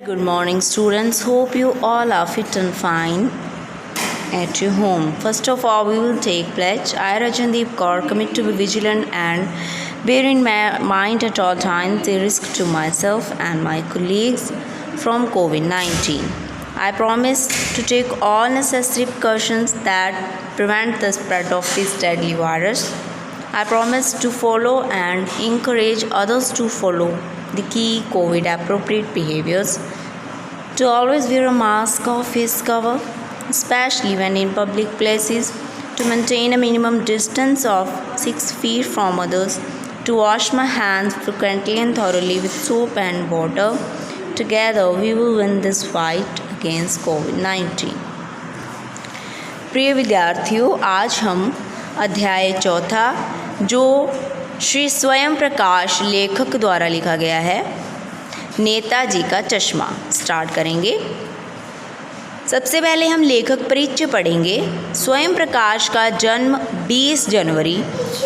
Good morning, students. Hope you all are fit and fine at your home. First of all, we will take pledge. I, Rajandeep Kaur, commit to be vigilant and bear in mind at all times the risk to myself and my colleagues from COVID-19. I promise to take all necessary precautions that prevent the spread of this deadly virus. I promise to follow and encourage others to follow the key COVID appropriate behaviors, to always wear a mask or face cover, especially when in public places, to maintain a minimum distance of 6 feet from others, to wash my hands frequently and thoroughly with soap and water. Together we will win this fight against COVID-19. प्रिय विद्यार्थियों, आज हम अध्याय चौथा जो श्री स्वयं प्रकाश लेखक द्वारा लिखा गया है, नेताजी का चश्मा, स्टार्ट करेंगे। सबसे पहले हम लेखक परिचय पढ़ेंगे। स्वयं प्रकाश का जन्म 20 जनवरी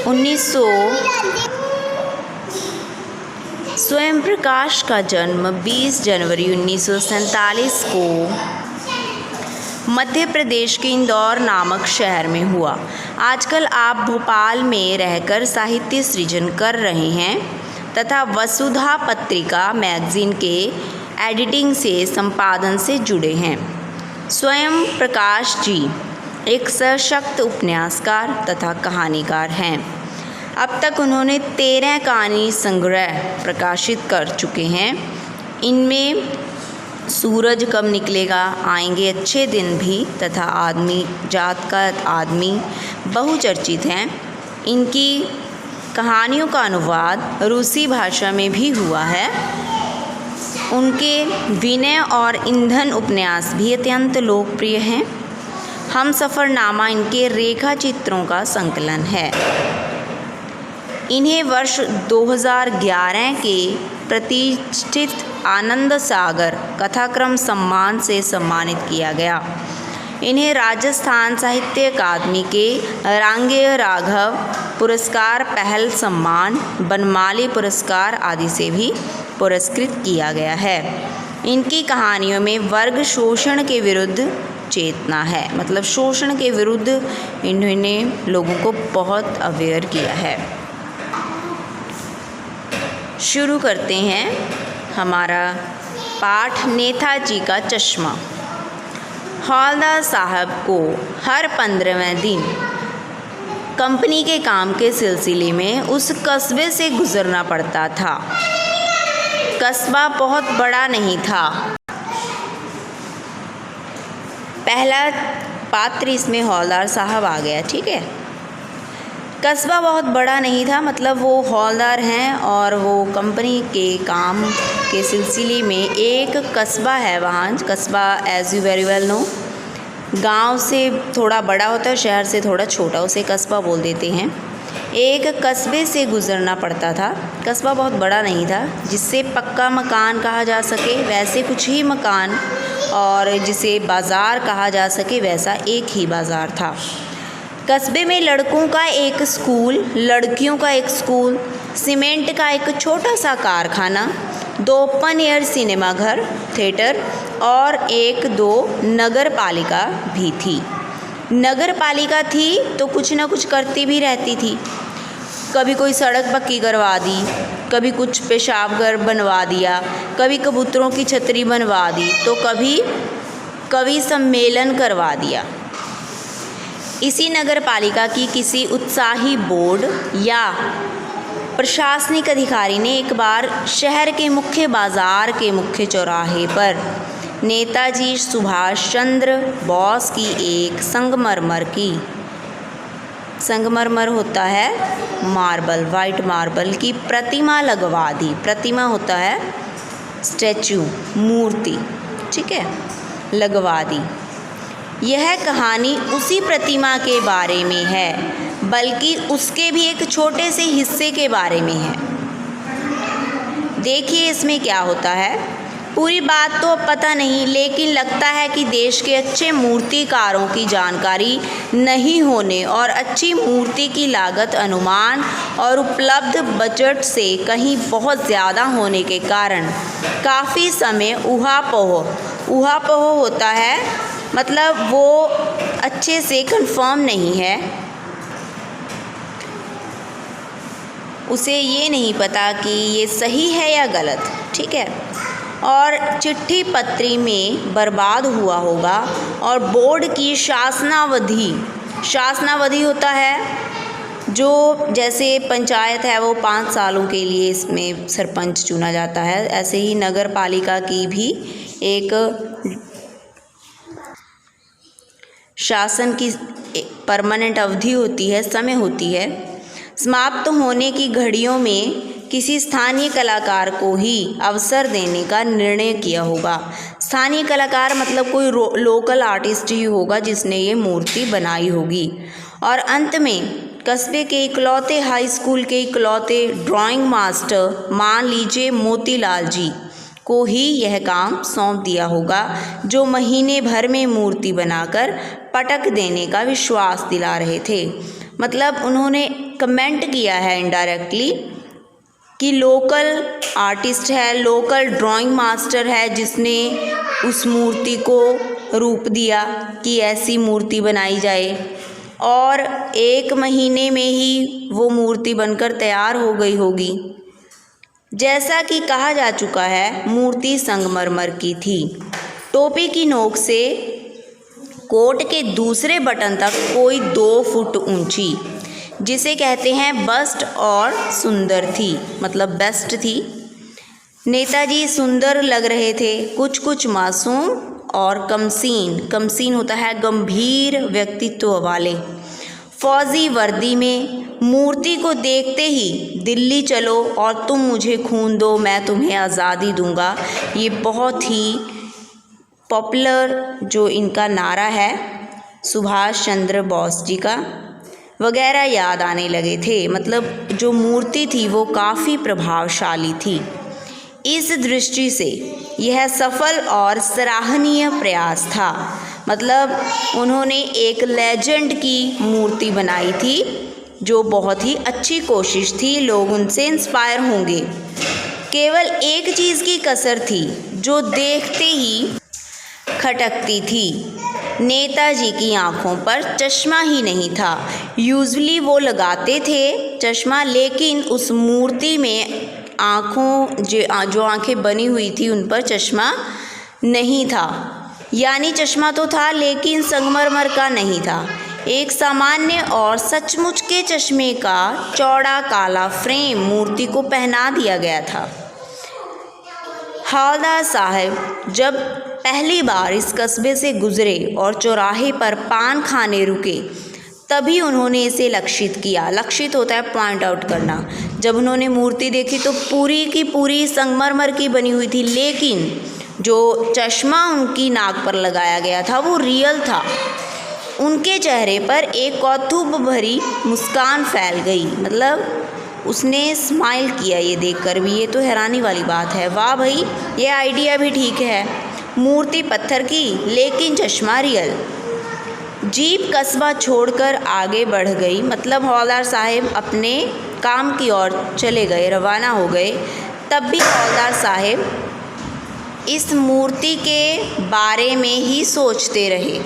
1947 को मध्य प्रदेश के इंदौर नामक शहर में हुआ। आजकल आप भोपाल में रहकर साहित्य सृजन कर रहे हैं तथा वसुधा पत्रिका मैगजीन के एडिटिंग से संपादन से जुड़े हैं। स्वयं प्रकाश जी एक सशक्त उपन्यासकार तथा कहानीकार हैं। अब तक उन्होंने 13 कहानी संग्रह प्रकाशित कर चुके हैं। इनमें सूरज कब निकलेगा, आएंगे अच्छे दिन भी तथा आदमी जात का आदमी बहुचर्चित हैं। इनकी कहानियों का अनुवाद रूसी भाषा में भी हुआ है। उनके विनय और ईंधन उपन्यास भी अत्यंत लोकप्रिय हैं। हम सफ़रनामा इनके रेखा चित्रों का संकलन है। इन्हें वर्ष 2011 के प्रतिष्ठित आनंद सागर कथाक्रम सम्मान से सम्मानित किया गया। इन्हें राजस्थान साहित्य अकादमी के रांगेय राघव पुरस्कार, पहल सम्मान, बनमाली पुरस्कार आदि से भी पुरस्कृत किया गया है। इनकी कहानियों में वर्ग शोषण के विरुद्ध चेतना है, मतलब शोषण के विरुद्ध इन्होंने लोगों को बहुत अवेयर किया है। शुरू करते हैं हमारा पाठ, नेताजी का चश्मा। हवलदार साहब को हर 15वें दिन कंपनी के काम के सिलसिले में उस कस्बे से गुज़रना पड़ता था। कस्बा बहुत बड़ा नहीं था। पहला पात्र इसमें हवलदार साहब आ गया, ठीक है। कस्बा बहुत बड़ा नहीं था, मतलब वो हवलदार हैं और वो कंपनी के काम के सिलसिले में एक कस्बा है वहाँ। कस्बा as you very well know, गांव से थोड़ा बड़ा होता है, शहर से थोड़ा छोटा, उसे कस्बा बोल देते हैं। एक कस्बे से गुज़रना पड़ता था। कस्बा बहुत बड़ा नहीं था, जिससे पक्का मकान कहा जा सके वैसे कुछ ही मकान, और जिसे बाज़ार कहा जा सके वैसा एक ही बाज़ार था। कस्बे में लड़कों का एक स्कूल, लड़कियों का एक स्कूल, सीमेंट का एक छोटा सा कारखाना, 2 ओपन एयर सिनेमा घर, थिएटर और 1-2 नगर पालिका भी थी। नगर पालिका थी तो कुछ ना कुछ करती भी रहती थी। कभी कोई सड़क पक्की करवा दी, कभी कुछ पेशाब घर बनवा दिया, कभी कबूतरों की छतरी बनवा दी, तो कभी कवि सम्मेलन करवा दिया। इसी नगर पालिका की किसी उत्साही बोर्ड या प्रशासनिक अधिकारी ने एक बार शहर के मुख्य बाज़ार के मुख्य चौराहे पर नेताजी सुभाष चंद्र बोस की एक संगमरमर होता है मार्बल, वाइट मार्बल की प्रतिमा लगवा दी। प्रतिमा होता है स्टैचू, मूर्ति, ठीक है, लगवा दी। यह कहानी उसी प्रतिमा के बारे में है, बल्कि उसके भी एक छोटे से हिस्से के बारे में है। देखिए इसमें क्या होता है। पूरी बात तो अब पता नहीं, लेकिन लगता है कि देश के अच्छे मूर्तिकारों की जानकारी नहीं होने और अच्छी मूर्ति की लागत अनुमान और उपलब्ध बजट से कहीं बहुत ज़्यादा होने के कारण काफ़ी समय ऊहापोह होता है, मतलब वो अच्छे से कंफर्म नहीं है, उसे ये नहीं पता कि ये सही है या गलत, ठीक है। और चिट्ठी पत्री में बर्बाद हुआ होगा और बोर्ड की शासनावधि होता है जो जैसे पंचायत है वो 5 सालों के लिए इसमें सरपंच चुना जाता है, ऐसे ही नगर पालिका की भी एक शासन की परमानेंट अवधि होती है, समय होती है। समाप्त होने की घड़ियों में किसी स्थानीय कलाकार को ही अवसर देने का निर्णय किया होगा। स्थानीय कलाकार मतलब कोई लोकल आर्टिस्ट ही होगा जिसने ये मूर्ति बनाई होगी। और अंत में कस्बे के इकलौते हाई स्कूल के इकलौते ड्राइंग मास्टर, मान लीजिए मोतीलाल जी, को ही यह काम सौंप दिया होगा, जो महीने भर में मूर्ति बनाकर पटक देने का विश्वास दिला रहे थे। मतलब उन्होंने कमेंट किया है इनडायरेक्टली कि लोकल आर्टिस्ट है, लोकल ड्राइंग मास्टर है जिसने उस मूर्ति को रूप दिया कि ऐसी मूर्ति बनाई जाए, और 1 महीने में ही वो मूर्ति बनकर तैयार हो गई होगी। जैसा कि कहा जा चुका है, मूर्ति संगमरमर की थी, टोपी की नोक से कोट के दूसरे बटन तक कोई 2 फुट ऊंची, जिसे कहते हैं बस्ट, और सुंदर थी, मतलब बेस्ट थी। नेताजी सुंदर लग रहे थे, कुछ मासूम और कमसीन होता है गंभीर व्यक्तित्व वाले। फौजी वर्दी में मूर्ति को देखते ही दिल्ली चलो और तुम मुझे खून दो, मैं तुम्हें आज़ादी दूंगा, ये बहुत ही पॉपुलर जो इनका नारा है सुभाष चंद्र बोस जी का वगैरह याद आने लगे थे। मतलब जो मूर्ति थी वो काफ़ी प्रभावशाली थी। इस दृष्टि से यह सफल और सराहनीय प्रयास था। मतलब उन्होंने एक लेजेंड की मूर्ति बनाई थी जो बहुत ही अच्छी कोशिश थी, लोग उनसे इंस्पायर होंगे। केवल एक चीज़ की कसर थी जो देखते ही खटकती थी, नेताजी की आँखों पर चश्मा ही नहीं था। यूजुअली वो लगाते थे चश्मा, लेकिन उस मूर्ति में जो आँखें बनी हुई थी उन पर चश्मा नहीं था। यानी चश्मा तो था लेकिन संगमरमर का नहीं था, एक सामान्य और सचमुच के चश्मे का चौड़ा काला फ्रेम मूर्ति को पहना दिया गया था। हवलदार साहब जब पहली बार इस कस्बे से गुजरे और चौराहे पर पान खाने रुके, तभी उन्होंने इसे लक्षित किया। लक्षित होता है पॉइंट आउट करना। जब उन्होंने मूर्ति देखी तो पूरी की पूरी संगमरमर की बनी हुई थी, लेकिन जो चश्मा उनकी नाक पर लगाया गया था वो रियल था। उनके चेहरे पर एक कौतूहल भरी मुस्कान फैल गई, मतलब उसने स्माइल किया ये देखकर भी। ये तो हैरानी वाली बात है। वाह भाई, ये आइडिया भी ठीक है। मूर्ति पत्थर की लेकिन चश्मा रियल। जीप कस्बा छोड़कर आगे बढ़ गई, मतलब हवलदार साहब अपने काम की ओर चले गए, रवाना हो गए। तब भी हवलदार साहब इस मूर्ति के बारे में ही सोचते रहे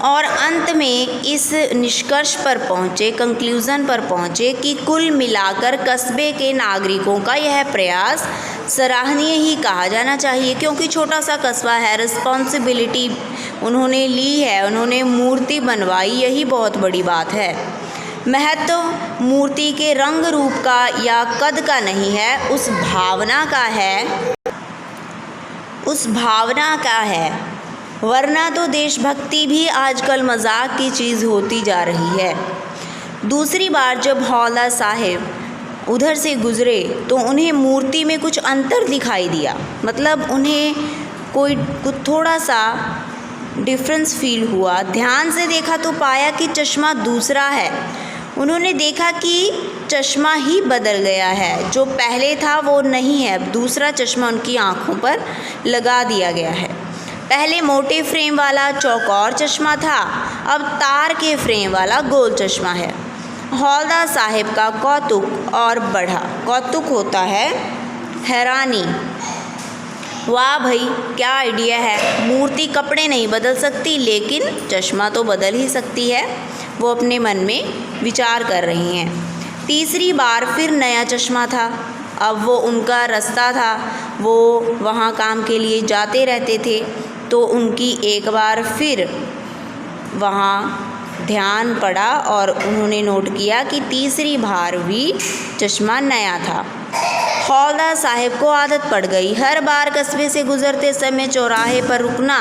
और अंत में इस निष्कर्ष पर पहुँचे, कंक्लूज़न पर पहुँचे कि कुल मिलाकर कस्बे के नागरिकों का यह प्रयास सराहनीय ही कहा जाना चाहिए, क्योंकि छोटा सा कस्बा है, रिस्पॉन्सिबिलिटी उन्होंने ली है, उन्होंने मूर्ति बनवाई, यही बहुत बड़ी बात है। महत्व मूर्ति के रंग रूप का या कद का नहीं है, उस भावना का है। वरना तो देशभक्ति भी आजकल मजाक की चीज़ होती जा रही है। दूसरी बार जब हवलदार साहब उधर से गुज़रे तो उन्हें मूर्ति में कुछ अंतर दिखाई दिया, मतलब उन्हें कुछ थोड़ा सा डिफरेंस फील हुआ। ध्यान से देखा तो पाया कि चश्मा दूसरा है उन्होंने देखा कि चश्मा ही बदल गया है, जो पहले था वो नहीं है, अब दूसरा चश्मा उनकी आँखों पर लगा दिया गया है। पहले मोटे फ्रेम वाला चौकोर चश्मा था, अब तार के फ्रेम वाला गोल चश्मा है। हौलदार साहब का कौतुक और बढ़ा। कौतुक होता है हैरानी। वाह भाई, क्या आइडिया है। मूर्ति कपड़े नहीं बदल सकती, लेकिन चश्मा तो बदल ही सकती है। वो अपने मन में विचार कर रही हैं। तीसरी बार फिर नया चश्मा था। अब वो उनका रास्ता था, वो वहाँ काम के लिए जाते रहते थे, तो उनकी एक बार फिर वहाँ ध्यान पड़ा और उन्होंने नोट किया कि तीसरी बार भी चश्मा नया था। हौलदार साहब को आदत पड़ गई हर बार कस्बे से गुजरते समय चौराहे पर रुकना,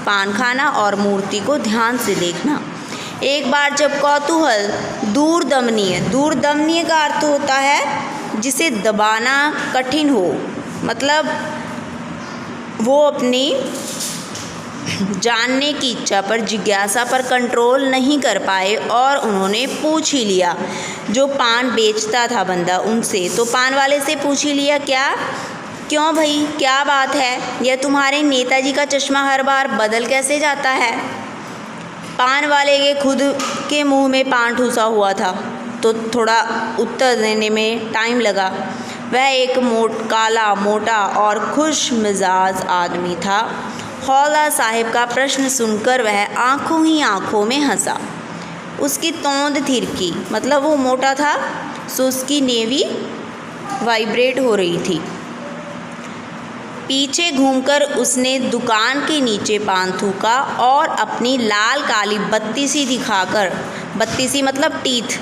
पान खाना और मूर्ति को ध्यान से देखना। एक बार जब कौतूहल दूरदमनीय का अर्थ होता है जिसे दबाना कठिन हो, मतलब वो अपनी जानने की इच्छा पर, जिज्ञासा पर कंट्रोल नहीं कर पाए और उन्होंने पूछ ही लिया। जो पान बेचता था बंदा उनसे, तो पान वाले से पूछ ही लिया, क्यों भाई, क्या बात है, यह तुम्हारे नेताजी का चश्मा हर बार बदल कैसे जाता है। पान वाले के खुद के मुंह में पान ठूसा हुआ था, तो थोड़ा उत्तर देने में टाइम लगा। वह एक काला मोटा और खुश मिजाज आदमी था। हौलदार साहब का प्रश्न सुनकर वह आंखों ही आंखों में हंसा। उसकी तोंद थिरकी, मतलब वो मोटा था, सो उसकी नेवी वाइब्रेट हो रही थी। पीछे घूमकर उसने दुकान के नीचे पान थूका और अपनी लाल काली बत्तीसी दिखाकर, बत्तीसी मतलब टीथ,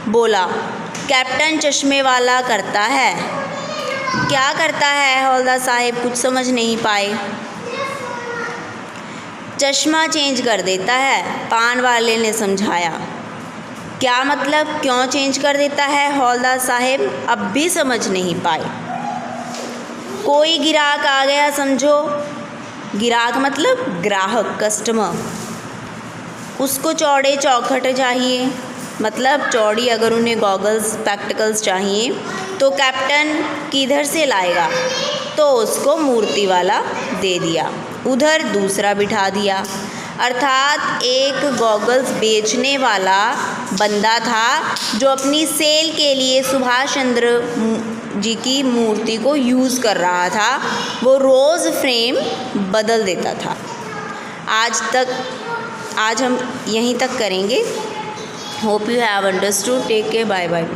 बोला, कैप्टन चश्मे वाला करता है। क्या करता है? हौलदार साहब कुछ समझ नहीं पाए। चश्मा चेंज कर देता है, पान वाले ने समझाया। क्या मतलब, क्यों चेंज कर देता है? हौलदार साहब अब भी समझ नहीं पाए। कोई गिराक आ गया समझो, गिराक मतलब ग्राहक, कस्टमर, उसको चौड़े चौखट चाहिए, मतलब चौड़ी, अगर उन्हें गॉगल्स स्पेक्टिकल्स चाहिए तो कैप्टन किधर से लाएगा, तो उसको मूर्ति वाला दे दिया, उधर दूसरा बिठा दिया। अर्थात एक गॉगल्स बेचने वाला बंदा था जो अपनी सेल के लिए सुभाष चंद्र जी की मूर्ति को यूज़ कर रहा था। वो रोज़ फ्रेम बदल देता था। आज हम यहीं तक करेंगे। Hope you have understood. Take care, bye bye.